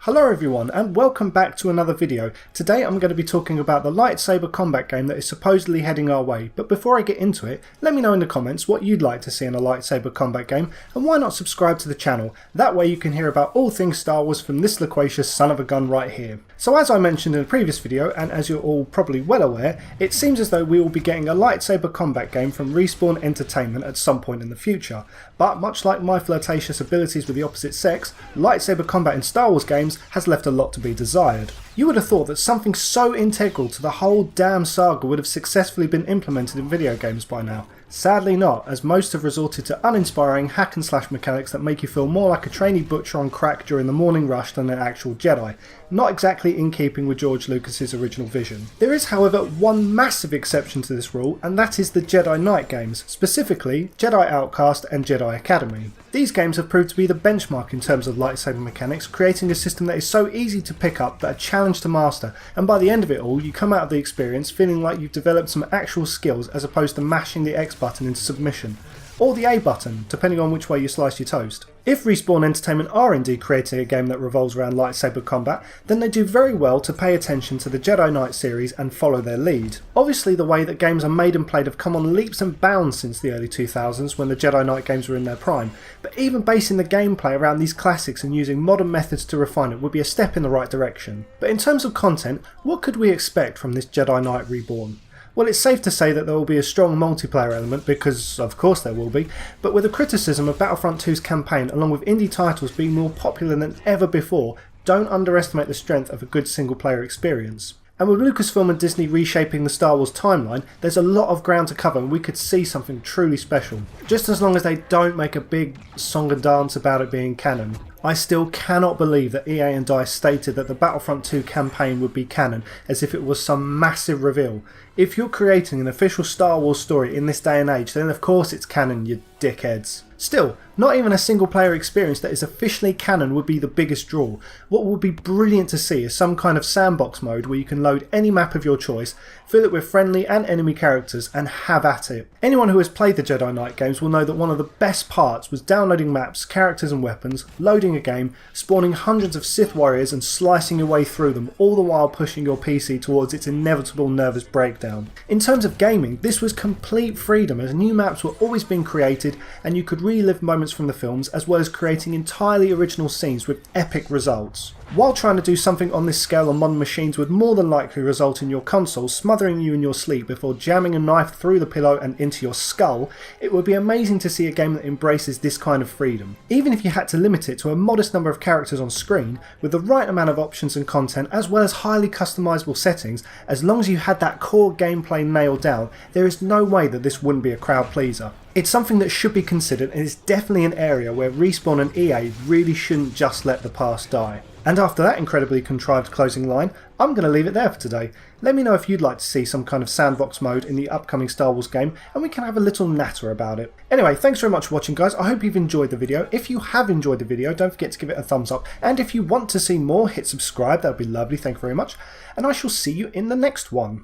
Hello everyone and welcome back to another video. Today I'm going to be talking about the lightsaber combat game that is supposedly heading our way, but before I get into it, let me know in the comments what you'd like to see in a lightsaber combat game, and why not subscribe to the channel. That way you can hear about all things Star Wars from this loquacious son of a gun right here. So as I mentioned in a previous video, and as you're all probably well aware, it seems as though we will be getting a lightsaber combat game from Respawn Entertainment at some point in the future. But much like my flirtatious abilities with the opposite sex, lightsaber combat in Star Wars games has left a lot to be desired. You would have thought that something so integral to the whole damn saga would have successfully been implemented in video games by now. Sadly not, as most have resorted to uninspiring hack and slash mechanics that make you feel more like a trainee butcher on crack during the morning rush than an actual Jedi. Not exactly in keeping with George Lucas's original vision. There is however one massive exception to this rule, and that is the Jedi Knight games, specifically Jedi Outcast and Jedi Academy. These games have proved to be the benchmark in terms of lightsaber mechanics, creating a system that is so easy to pick up but a challenge to master, and by the end of it all you come out of the experience feeling like you've developed some actual skills as opposed to mashing the X button into submission. Or the A button, depending on which way you slice your toast. If Respawn Entertainment are indeed creating a game that revolves around lightsaber combat, then they do very well to pay attention to the Jedi Knight series and follow their lead. Obviously the way that games are made and played have come on leaps and bounds since the early 2000s when the Jedi Knight games were in their prime, but even basing the gameplay around these classics and using modern methods to refine it would be a step in the right direction. But in terms of content, what could we expect from this Jedi Knight Reborn? Well, it's safe to say that there will be a strong multiplayer element, because of course there will be, but with the criticism of Battlefront 2's campaign along with indie titles being more popular than ever before, don't underestimate the strength of a good single player experience. And with Lucasfilm and Disney reshaping the Star Wars timeline, there's a lot of ground to cover and we could see something truly special. Just as long as they don't make a big song and dance about it being canon. I still cannot believe that EA and DICE stated that the Battlefront 2 campaign would be canon, as if it was some massive reveal. If you're creating an official Star Wars story in this day and age, then of course it's canon, you dickheads. Still, not even a single player experience that is officially canon would be the biggest draw. What would be brilliant to see is some kind of sandbox mode where you can load any map of your choice, fill it with friendly and enemy characters and have at it. Anyone who has played the Jedi Knight games will know that one of the best parts was downloading maps, characters and weapons, loading a game, spawning hundreds of Sith warriors and slicing your way through them, all the while pushing your PC towards its inevitable nervous breakdown. In terms of gaming, this was complete freedom as new maps were always being created and you could relive moments from the films as well as creating entirely original scenes with epic results. While trying to do something on this scale on modern machines would more than likely result in your console smothering you in your sleep before jamming a knife through the pillow and into your skull, it would be amazing to see a game that embraces this kind of freedom. Even if you had to limit it to a modest number of characters on screen, with the right amount of options and content as well as highly customizable settings, as long as you had that core gameplay nailed down, there is no way that this wouldn't be a crowd pleaser. It's something that should be considered and is definitely an area where Respawn and EA really shouldn't just let the past die. And after that incredibly contrived closing line, I'm going to leave it there for today. Let me know if you'd like to see some kind of sandbox mode in the upcoming Star Wars game and we can have a little natter about it. Anyway, thanks very much for watching guys, I hope you've enjoyed the video. If you have enjoyed the video, don't forget to give it a thumbs up, and if you want to see more, hit subscribe, that would be lovely, thank you very much, and I shall see you in the next one.